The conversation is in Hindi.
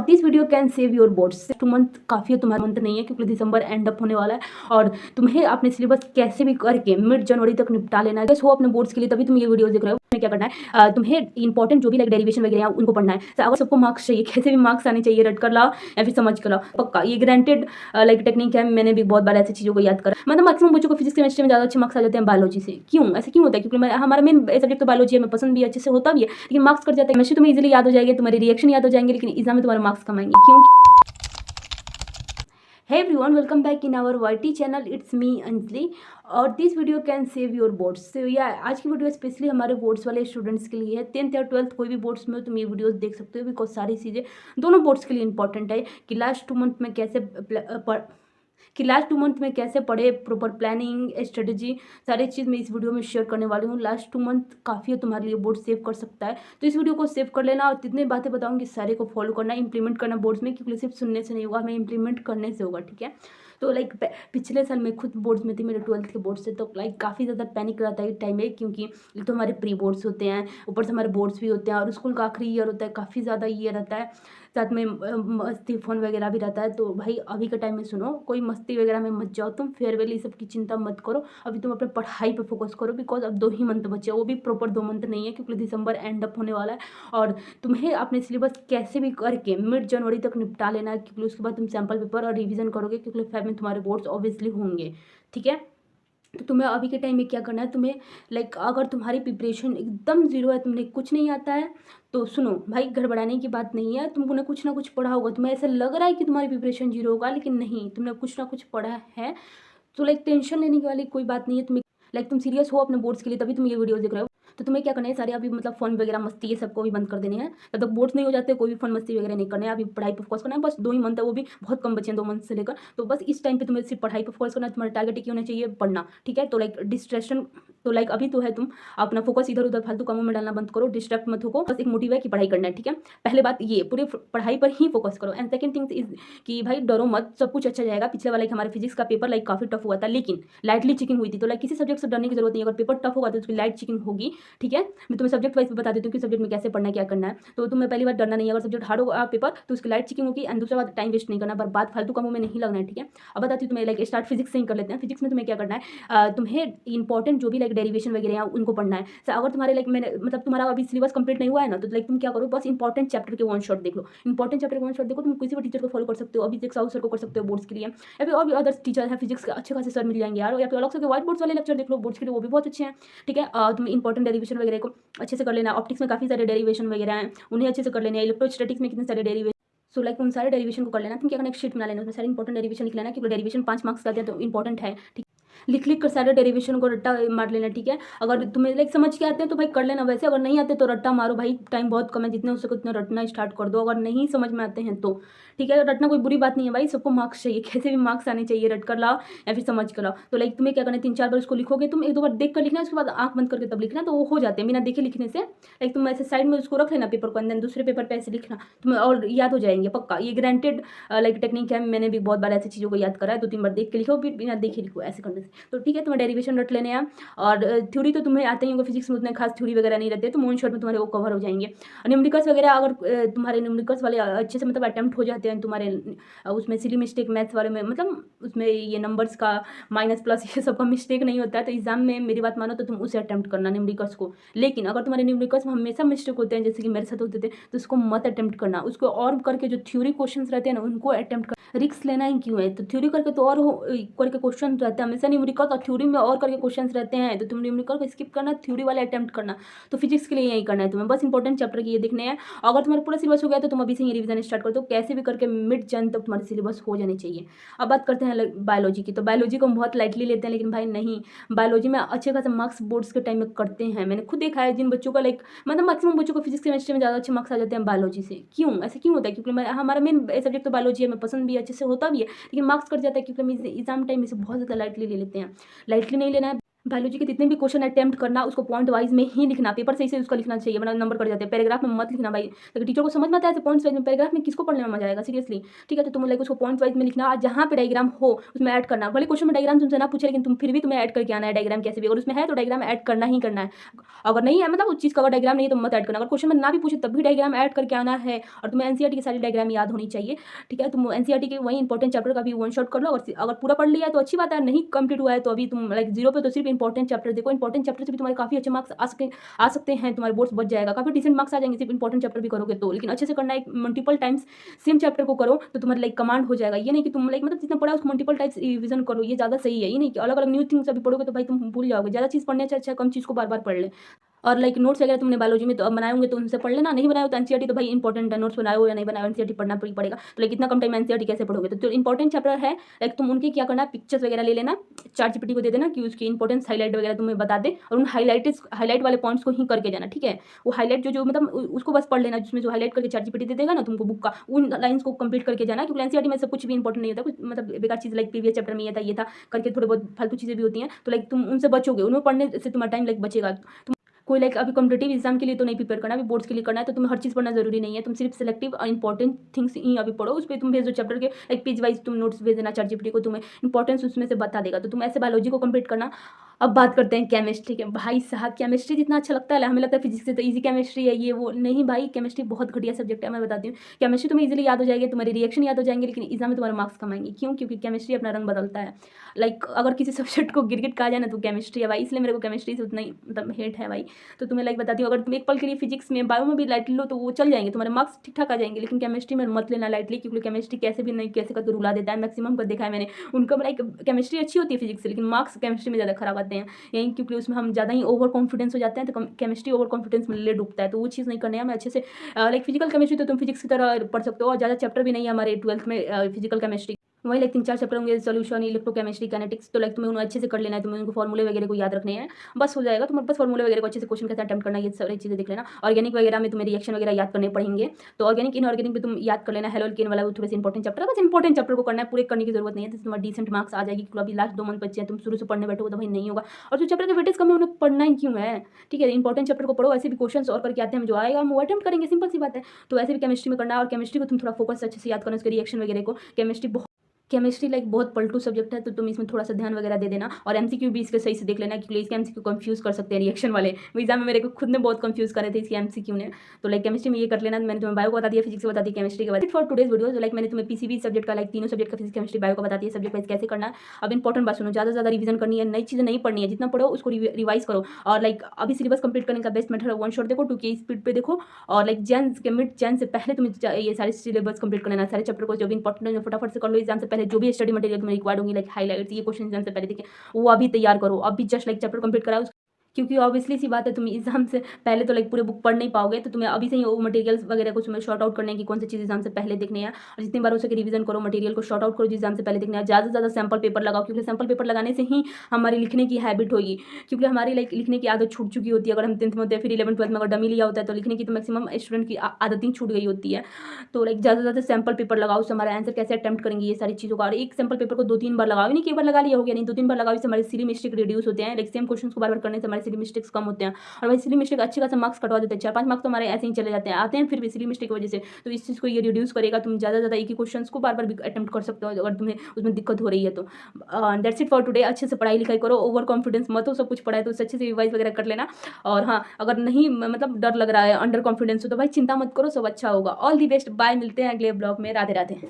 This video can save your boards. 2 month काफ़ी है, तुम्हारा मंथ नहीं है क्योंकि दिसंबर एंड अप होने वाला है और तुम्हें अपने सिलेबस कैसे भी करके मिड जनवरी तक निपटा लेना है हो अपने बोर्ड्स के लिए। तभी तुम ये वीडियो देख रहे हो। तुम्हें क्या करना है, तुम्हें इंपॉर्टेंट जो भी लाइक डेरिवेशन वगैरह है उनको पढ़ना है। अगर सबको मार्क्स चाहिए, कैसे भी मार्क्स आने चाहिए, रट कर लाओ या फिर समझ कर लाओ, पक्का ये ग्रांटेड लाइक टेक्निक है। मैंने भी बहुत बार ऐसी चीज़ों को याद करा। मतलब मैक्सिमम बच्चों को फिजिक्स केमिस्ट्री में ज़्यादा अच्छे मार्क्स आ जाते हैं बायोलॉजी से। क्यों ऐसे क्यों होता है? क्योंकि हमारा मेन सब्जेक्ट तो बायोलॉजी है, हमें पसंद भी अच्छे से होता भी है, लेकिन मार्क्स कट जाता है। केमिस्ट्री तुम्हें इजीली याद हो जाएगी, तुम्हारे रिएक्शन याद हो जाएंगे, लेकिन एग्जाम में तुम्हारे मार्क्स कम आएंगे। क्यों? Hey everyone, welcome back in our YT channel. It's me Anjali और this video can save your boards. तो या आज की वीडियो स्पेशली हमारे बोर्ड्स वाले स्टूडेंट्स के लिए है। 10th या 12th कोई भी बोर्ड्स में हो तुम ये वीडियोस देख सकते हो, बिकॉज सारी चीज़ें दोनों बोर्ड्स के लिए इंपॉर्टेंट है कि लास्ट 2 मंथ में कैसे पढ़े, प्रॉपर प्लानिंग स्ट्रेटजी सारी चीज़ मैं इस वीडियो में शेयर करने वाली हूँ। लास्ट 2 मंथ काफ़ी है, तुम्हारे लिए बोर्ड सेव कर सकता है, तो इस वीडियो को सेव कर लेना और जितनी बातें बताऊंगी सारे को फॉलो करना, इंप्लीमेंट करना बोर्ड्स में, क्योंकि सिर्फ सुनने से नहीं होगा, हमें इंप्लीमेंट करने से होगा। ठीक है, तो लाइक पिछले साल मैं खुद बोर्ड्स में थी, मेरे 12th के बोर्ड से, तो लाइक काफ़ी ज़्यादा पैनिक रहता है टाइम में, क्योंकि एक तो हमारे प्री बोर्ड्स होते हैं, ऊपर से हमारे बोर्ड्स भी होते हैं और स्कूल का आखिरी ईयर होता है, काफ़ी ज़्यादा ये रहता है, साथ में मस्ती फोन वगैरह भी रहता है। तो भाई अभी के टाइम में सुनो, कोई मस्ती वगैरह में मत जाओ, तुम फेयरवेल ये सब की चिंता मत करो, अभी तुम अपने पढ़ाई पे फोकस करो, बिकॉज अब 2 ही मंथ बचे, वो भी प्रॉपर 2 मंथ नहीं है क्योंकि दिसंबर एंड अप होने वाला है और तुम्हें अपने सिलेबस कैसे भी करके मिड जनवरी तक निपटा लेना है, क्योंकि उसके बाद तुम सैम्पल पेपर और रिविजन करोगे, क्योंकि फेब में तुम्हारे बोर्ड्स ऑब्वियसली होंगे। ठीक है, तो तुम्हें अभी के टाइम में क्या करना है, तुम्हें लाइक अगर तुम्हारी प्रिपरेशन एकदम जीरो है, तुमने कुछ नहीं आता है, तो सुनो भाई, घबराने की बात नहीं है। तुमने कुछ ना कुछ पढ़ा होगा, तुम्हें ऐसा लग रहा है कि तुम्हारी प्रिपरेशन जीरो होगा, लेकिन नहीं, तुमने कुछ ना कुछ पढ़ा है, तो लाइक टेंशन लेने की वाली कोई बात नहीं है। तुम्हें लाइक तुम सीरियस हो अपने बोर्ड्स के लिए, तभी तुम ये वीडियो देख रहे हो। तो तुम्हें क्या करना है, सारे अभी मतलब फोन वगैरह मस्ती ये सबको भी बंद कर देने हैं, तब तक बोर्ड्स नहीं हो जाते, कोई भी फोन मस्ती वगैरह नहीं करना है, अभी पढ़ाई पर फोकस करना है। बस 2 ही मंथ है, वो भी बहुत कम बचे हैं 2 मंथ से लेकर, तो बस इस टाइम पे तुम्हें सिर्फ पढ़ाई पर फोकस करना है। तुम्हारा टारगेट क्या होना चाहिए, पढ़ना। ठीक है, तो लाइक डिस्ट्रैक्शन, तो लाइक अभी तो है, तुम अपना फोकस इधर उधर फालतू कामों में डालना बंद करो, डिस्ट्रैक्ट मत हो, बस एक मोटिव है कि पढ़ाई करना है। ठीक है, पहले बात ये, पूरे पढ़ाई पर ही फोकस करो। एंड सेकंड थिंग इज कि भाई डरो मत, सब कुछ अच्छा जाएगा। पिछले वाला हमारे फिजिक्स का पेपर लाइक काफी टफ हुआ था, लेकिन लाइटली चेकिंग हुई थी, तो लाइक किसी सब्जेक्ट से डरने की जरूरत नहीं है। अगर पेपर टफ होगा तो उसकी लाइट चेकिंग होगी। ठीक है, मैं तुम्हें सब्जेक्ट वाइज बता देती हूँ कि सब्जेक्ट में कैसे पढ़ना है, क्या करना है, तो तुम्हें पहली बार डरना नहीं है। अगर सब्जेक्ट हार्ड होगा पेपर तो उसकी लाइट चेकिंग होगी, एंड दूसरा बात टाइम वेस्ट नहीं करना, बात फालतू कामों में नहीं लगना है। ठीक है, अब बताती हूँ तुम्हें, लाइक स्टार्ट फिजिक्स से ही कर लेते हैं। फिजिक्स में तुम्हें क्या करना है, तुम्हें इंपॉर्टेंट जो भी लाइक डेरिवेशन वगैरह है उनको पढ़ना है। अगर तुम्हारे लाइक मैंने मतलब तुम्हारा अभी सिलेबस कंप्लीट नहीं हुआ है ना, तो लाइक तुम क्या करो, बस इंपॉर्टेंट चैप्टर के 1 शॉट देख लो। इंपॉर्टेंट चैप्टर के 1 शॉट देखो, तुम किसी भी टीचर को फॉलो कर सकते हो, अभी फिजिक्स सर को कर सकते हो बोर्ड्स के लिए, या फिर और भी अदर टीचर है फिजिक्स के अच्छे खासे सर मिल जाएंगे यार, या फिर अलग से व्हाइट बोर्ड्स वाले लेक्चर देख लो बोर्ड्स के लिए, वो भी बहुत अच्छे हैं। ठीक है, तुम इंपॉर्टेंट डेरिवेशन वगैरह को अच्छे से कर लेना। ऑप्टिक्स में काफी सारे डेरिवेशन वगैरह हैं, उन्हें अच्छे से कर लेना। इलेक्ट्रोस्टैटिक्स में कितने सारे डेरिवेशन, सो लाइक उन सारे डेरिवेशन को कर लेना। तुम क्या करना, एक शीट बना लेना, उसमें सारे इंपॉर्टेंट डेरिवेशन लिख लेना, क्योंकि डेरिवेशन 5 मार्क्स का दिया तो इंपॉर्टेंट है। ठीक, लिख कर सारे डेरिवेशन को रट्टा मार लेना। ठीक है, अगर तुम्हें लाइक समझ के आते हैं तो भाई कर लेना, वैसे अगर नहीं आते तो रट्टा मारो भाई, टाइम बहुत कम है, जितने हो सके उतना रटना स्टार्ट कर दो, अगर नहीं समझ में आते हैं तो। ठीक है, रटना कोई बुरी बात नहीं है भाई, सबको मार्क्स चाहिए, कैसे भी मार्क्स आने चाहिए, रट कर लाओ या फिर समझ कर लाओ। तो लाइक तुम्हें क्या करना है, 3-4 बार उसको लिखोगे, तुम 1-2 बार देख कर लिखना, उसके बाद आंख बंद करके तब लिखना, तो वो हो जाते हैं बिना देखे लिखने से। लाइक तुम ऐसे साइड में उसको रख लेना पेपर को, अंदर दूसरे पेपर पे ऐसे लिखना, तुम्हें और याद हो जाएंगे पक्का, ये ग्रांटेड लाइक टेक्निक है। मैंने भी बहुत बार ऐसी चीज़ों को याद करा है, 2-3 बार देख के लिखो, फिर बिना देखे लिखो, ऐसे करने से। तो ठीक है, तुम्हें डेरिवेशन रट लेने हैं, और थ्योरी तो तुम्हें आते ही होगा, फिजिक्स में उतने खास थ्योरी वगैरह नहीं रहते, तो मोन शॉट में तुम्हारे वो कवर हो जाएंगे। न्यूमेरिकल्स वगैरह अगर तुम्हारे न्यूमेरिकल्स वाले अच्छे से मतलब अटेम्प्ट हो जाते हैं तुम्हारे, उसमें सिली मिस्टेक मैथ्स वाले में, मतलब उसमें ये नंबर्स का माइनस प्लस ये सब का मिस्टेक नहीं होता है, तो एग्जाम में मेरी बात मानो तो तुम उसे अटेम्प्ट करना न्यूमेरिकल्स को। लेकिन अगर तुम्हारे न्यूमेरिकल्स में हमेशा मिस्टेक होते हैं, जैसे कि मेरे साथ होते थे, तो उसको मत अटेम्प्ट करना, उसको और करके जो थ्योरी क्वेश्चन रहते हैं ना उनको अटेम्प्ट कर, रिस्क लेना ही क्यों है। तो थ्योरी करके तो और करके क्वेश्चन रहते हैं हमेशा, न्यूमेरिकल और थ्योरी में और करके क्वेश्चन रहते हैं, तो तुम न्यूमेरिकल को स्किप करना, थ्योरी वाले अटेम्प्ट करना। तो फिजिक्स के लिए यही करना है तुम्हें, बस इंपॉर्टेंट चैप्टर की ये देखने हैं। अगर तुम्हारा पूरा सिलेबस हो गया तो तुम अभी से ही रिवीजन स्टार्ट कर दो, कैसे भी करके मिड जन तक तुम्हारे सिलेबस हो जाने चाहिए। अब बात करते हैं बायोलॉजी की, तो बायोलॉजी को हम बहुत लाइटली लेते हैं, लेकिन भाई नहीं, बायोलॉजी में अच्छे खासे मार्क्स बोर्ड्स के टाइम में करते हैं। मैंने खुद देखा है, जिन बच्चों का लाइक मतलब मैक्सिमम बच्चों को फिजिक्स केमिस्ट्री में ज़्यादा अच्छे मार्क्स आ जाते हैं बायोलॉजी से। क्यों ऐसे क्यों होता है? क्योंकि हमारा मेन सब्जेक्ट तो बायोलॉजी है, हमें पसंद भी अच्छे से होता भी है, लेकिन मार्क्स कट जाता है क्योंकि हम एग्जाम टाइम में से बहुत ज़्यादा लाइटली ले लेते हैं। लाइटली नहीं लेना है, बायोलॉजी के जितने भी क्वेश्चन अटेम्प्ट करना उसको पॉइंट वाइज में ही लिखना, पेपर सही से उसका लिखना चाहिए, वरना नंबर कट जाते हैं। पैराग्राफ में मत लिखना भाई, तो टीचर को समझ में आता है पॉइंट्स वाइज में, पैराग्राफ में किसको पढ़ने में मजा आएगा सीरियसली। ठीक है, तो तुम लाइक उसको पॉइंट वाइज में लिखना, जहाँ पे डायग्राम हो उसमें ऐड करना। भले क्वेश्चन में डायग्राम तुमसे ना पूछे, लेकिन तुम फिर भी तुम्हें ऐड करके आना है डायग्राम कैसे भी, अगर उसमें है तो डायग्राम ऐड करना ही करना है। अगर नहीं है मतलब उस चीज़ का अगर डायग्राम नहीं है तो मत ऐड करना। अगर क्वेश्चन में ना भी पूछे तब भी डायग्राम ऐड करके आना है, और तुम्हें एनसीईआरटी की सारी डायग्राम याद होनी चाहिए। ठीक है, तुम एनसीईआरटी के वही इंपॉर्टेंट चैप्टर का भी वन शॉट कर लो, अगर पूरा पढ़ लिया है तो अच्छी बात है, नहीं कंप्लीट हुआ है तो अभी तुम लाइक जीरो पे, तो सिर्फ इंपॉर्टेंट चैप्टर देखो। इंपॉर्टेंट चैप्टर से भी तुम्हारे काफी अच्छे मार्क्स आ सकते हैं, तुम्हारे बोर्ड्स बच जाएगा, काफी डिसेंट मार्क्स आ जाएंगे सिर्फ इंपॉर्टेंट चैप्टर भी करोगे तो। लेकिन अच्छे से करना है, मल्टीपल टाइम्स सेम चैप्टर को करो तो तुम्हारे लाइक कमांड हो जाएगा। ये नहीं कि तुम लाइक मतलब जितना पढ़ा उसको मल्टीपल टाइम्स रिविजन करो, ये ज्यादा सही है। ये नहीं कि अलग अलग न्यू थिंग्स अभी पढ़ोगे तो भाई तुम भूल जाओगे। ज्यादा चीज पढ़ने से अच्छा कम चीज को बार बार पढ़ ले। और लाइक नोट्स वगैरह तुमने बायोलॉजी में तो अब बनाए होंगे तो उनसे पढ़ लेना, नहीं बनाए हो तो एनसीईआरटी तो भाई इंपॉर्टेंट है, नोट्स बनाए हो या नहीं बनाए हो एनसीईआरटी पढ़ना पड़ेगा। तो लाइक इतना कम टाइम में एनसीईआरटी कैसे पढ़ोगे, तो जो इंपॉर्टेंट चैप्टर है लाइक तुम उनके क्या करना, पिक्चर्स वगैरह ले लेना, चैट जीपीटी को दे देना कि उसकी इंपॉर्टेंस हाईलाइट वगैरह तुम्हें बता दे, और उन हाईलाइट वाले पॉइंट्स को ही करके जाना। ठीक है, वो हाईलाइट जो मतलब उसको बस पढ़ लेना, जिसमें जो हाईलाइट करके चैट जीपीटी दे देगा ना तुमको बुक का, उन लाइन्स को कंप्लीट करके जाना। क्योंकि एनसीईआरटी में सब कुछ भी इंपॉर्टेंट नहीं होता, कुछ मतलब बेकार चीज़ लाइक प्रीवियस चैप्टर में ये था करके थोड़े बहुत फालतू चीज़ें भी होती हैं, तो लाइक तुम उनसे बचोगे, उनमें पढ़ने से तुम्हारा टाइम लाइक बचेगा। कोई लाइक अभी कॉम्पिटेटिव एग्जाम के लिए तो नहीं प्रिपेयर करना, अभी बोर्ड्स के लिए करना है, तो तुम्हें हर चीज़ पढ़ना जरूरी नहीं है। तुम सिर्फ सिलेक्टिव और इंपॉर्टेंट थिंग्स ही अभी पढ़ो, उस पर तुम भेज दो चैप्टर के लाइक पेज वाइज तुम नोट्स भेज देना चैट जीपीटी को, तुम्हें इंपॉर्टेंस उसमें से बता देगा। तो तुम ऐसे बायोलॉजी को कंप्लीट करना। अब बात करते हैं केमिस्ट्री के। भाई साहब केमिस्ट्री जितना अच्छा लगता है, हमें लगता है फिजिक्स से तो ईजी केमिस्ट्री है ये वो, नहीं भाई केमिस्ट्री बहुत घटिया सब्जेक्ट है। मैं बताती हूँ, केमिस्ट्री तुम्हें इजीली याद हो जाएगी, तुम्हारे रिएक्शन याद हो जाएंगे, लेकिन एग्जाम में तुम्हारे मार्क्स कम आएंगे। क्यों? क्योंकि केमिस्ट्री अपना रंग बदलता है। लाइक अगर किसी सब्जेक्ट को गिरगिट कहा जाए ना तो केमिस्ट्री है भाई, इसलिए मेरे को केमिस्ट्री से उतना ही मतलब हेट है भाई। तो तुम्हें लाइक बताती हूँ, अगर तुम एक पल के लिए फिजिक्स में बायो में भी लाइटली लो तो वो चल जाएंगे, तुम्हारे मार्क्स ठीक ठाक आ जाएंगे, लेकिन केमिस्ट्री में मत लेना लाइटली, क्योंकि केमिस्ट्री कैसे भी नहीं कैसे करके रुला देता है। मैक्सिमम को देखा है मैंने, उनका लाइक केमिस्ट्री अच्छी होती है फिजिक्स से, लेकिन मार्क्स केमिस्ट्री में ज़्यादा खराब आते हैं, यही क्योंकि उसमें हम ज़्यादा ही ओवर कॉन्फिडेंस हो जाते हैं, तो केमिस्ट्री ओवर कॉन्फिडेंस में ले डूबता है, तो वो चीज़ नहीं करनी है हमें अच्छे से। लाइक फिजिकल केमिस्ट्री तो तुम फिजिक्स की तरह पढ़ सकते हो, और ज़्यादा चैप्टर भी नहीं है हमारे 12th में फिजिकल केमिस्ट्री, वही लाइक 3-4 चैप्टर होंगे, सोल्यूशन, इलेक्ट्रोकेमिस्ट्री, काइनेटिक्स, तो लाइक तुम्हें उन्हें अच्छे से कर लेना है, तुम्हें उनको फॉर्मूले वगैरह को याद रखने हैं, बस हो जाएगा। तुम्हें बस फॉर्मूले वगैरह को अच्छे से क्वेश्चन कैसे अटेम्प्ट करना है ये सारी चीज़ें देख लेना। ऑर्गेनिक वगैरह में तुम्हें रिएक्शन वगैरह याद करने पड़ेंगे, तो ऑर्गेनिक इनऑर्गेनिक भी तुम याद कर लेना। हेलो एल्केन वाला वो थोड़े से इंपॉर्टेंट चैप्टर है, बस इंपॉर्टेंट चैप्टर को करना है, पूरे करने की जरूरत नहीं है, तो तुम्हारा डिसेंट मार्क्स आ जाएगी। क्योंकि अभी लास्ट 2 मंथ बच्चे हैं, तुम शुरू से पढ़ने बैठोगे तो भाई नहीं होगा, और जो चैप्टर के वेटेज कम है उन्हें पढ़ना ही क्यों है। ठीक है, इंपॉर्टेंट चैप्टर को पढ़ो, ऐसे भी क्वेश्चन और करके आते हैं, जो आएगा हम वो अटेम्प्ट करेंगे, सिंपल सी बात है। तो ऐसे भी केमिस्ट्री में करना है, और केमिस्ट्री को तुम थोड़ा फोकस से अच्छे से याद करना, उसके रिएक्शन वगैरह को। केमिस्ट्री लाइक बहुत पलटू सब्जेक्ट है, तो तुम इसमें थोड़ा सा ध्यान वगैरह दे देना, और एमसीक्यू भी इसके सही से देख लेना, क्योंकि इसके एमसीक्यू कंफ्यूज कर सकते हैं रिएक्शन वाले। एग्जाम में मेरे को खुद ने बहुत कंफ्यूज करे थे इसके एमसीक्यू ने, तो लाइक केमिस्ट्री में ये कर लेना। मैंने तुम्हें बायो को बता दिया, फिजिक्स को बता दिया, केमिस्ट्री के बाद फॉर टुडेज वीडियो। तो लाइक मैंने तुम्हें पीसीबी सब्जेक्ट का लाइक तीनों सब्जेक्ट का फिजिक्स केमिस्ट्री बायो को बता दिया, सब्जेक्ट वाइज कैसे करना है। अब इंपॉर्टेंट बात सुनो, ज़्यादा रिवीजन करनी है, नई चीज़ें नहीं पढ़नी है, जितना पढ़ो उसको रिवाइज करो। और लाइक अभी सिलेबस कंप्लीट करने का बेस्ट मेथड है वन शॉट देखो, 2K स्पीड पे देखो, और लाइक मिड जैन से पहले तुम्हें ये सारे सिलेबस कंप्लीट कर लेना, सारे चैप्टर को जो भी इंपॉर्टेंट है फटाफट से कर लो। एग्जाम से पहले जो भी स्टडी मटेरियल तुम्हें रिक्वायर्ड होंगी, लाइक हाईलाइट्स, ये क्वेश्चन एग्जाम से पहले देखें, वो अभी तैयार करो, अभी जस्ट लाइक चैप्टर कंप्लीट कराओ। क्योंकि ऑब्वियसली सी बात है, तुम एग्जाम से पहले तो लाइक पूरे बुक पढ़ नहीं पाओगे, तो तुम्हें अभी से ही वो मटेरियल्स वगैरह को तुम्हें शॉर्ट आउट करने की कौन सी चीज़ एग्जाम से पहले देखनी है, और जितनी बार हो सके रिवीजन करो, मटेरियल को शॉर्ट आउट करो जो एग्जाम से पहले देखना है। ज़्यादा से ज़्यादा सैम्पल पेपर लगाओ, क्योंकि सैम्पल पेपर लगाने से ही हमारी लिखने की हैबिट होगी, क्योंकि हमारी लाइक लिखने की आदत छूट चुकी होती है। अगर हम 10th में होते हैं, फिर 11th 12th में अगर डमी लिया होता है, तो लिखने की तो मैक्सिमम स्टूडेंट की आदत ही छूट गई होती है। तो लाइक ज़्यादा से ज़्यादा सैम्पल पेपर लगाओ, उससे हमारा आंसर कैसे अटेम्प्ट करेंगे ये सारी चीज़ों का। और एक सैम्पल पेपर को 2-3 बार लगाओ, नहीं कि एक बार लगा लिया हो गया, नहीं 2-3 बार लगाओ, इससे हमारे सिली मिस्टेक रिड्यूस होते हैं। लाइक सेम क्वेश्चन को बार बार करने से हमारे सिली मिस्टेक्स कम होते हैं, और भाई सिली मिस्टेक अच्छे खासा मार्क्स कटवा देते हैं। 4-5 मार्क्स तो हमारे ऐसे ही चले जाते हैं, आते हैं फिर भी सिली मिस्टेक की वजह से। तो इस चीज़ को ये रिड्यूस करेगा, तुम ज़्यादा ज़्यादा एक ही क्वेश्चन को बार बार भी अटेम्प्ट कर सकते हो अगर तुम्हें उसमें दिक्कत हो रही है तो। That's it for today. अच्छे से पढ़ाई लिखाई करो, ओवर कॉन्फिडेंस मत हो, सब कुछ पढ़ा है तो उससे अच्छे से रिवाइज वगैरह कर लेना। और हाँ, अगर नहीं मतलब डर लग रहा है, अंडर कॉन्फिडेंस हो, तो भाई चिंता मत करो, सब अच्छा होगा। ऑल दी बेस्ट, बाय, मिलते हैं अगले ब्लॉग में। राधे राधे।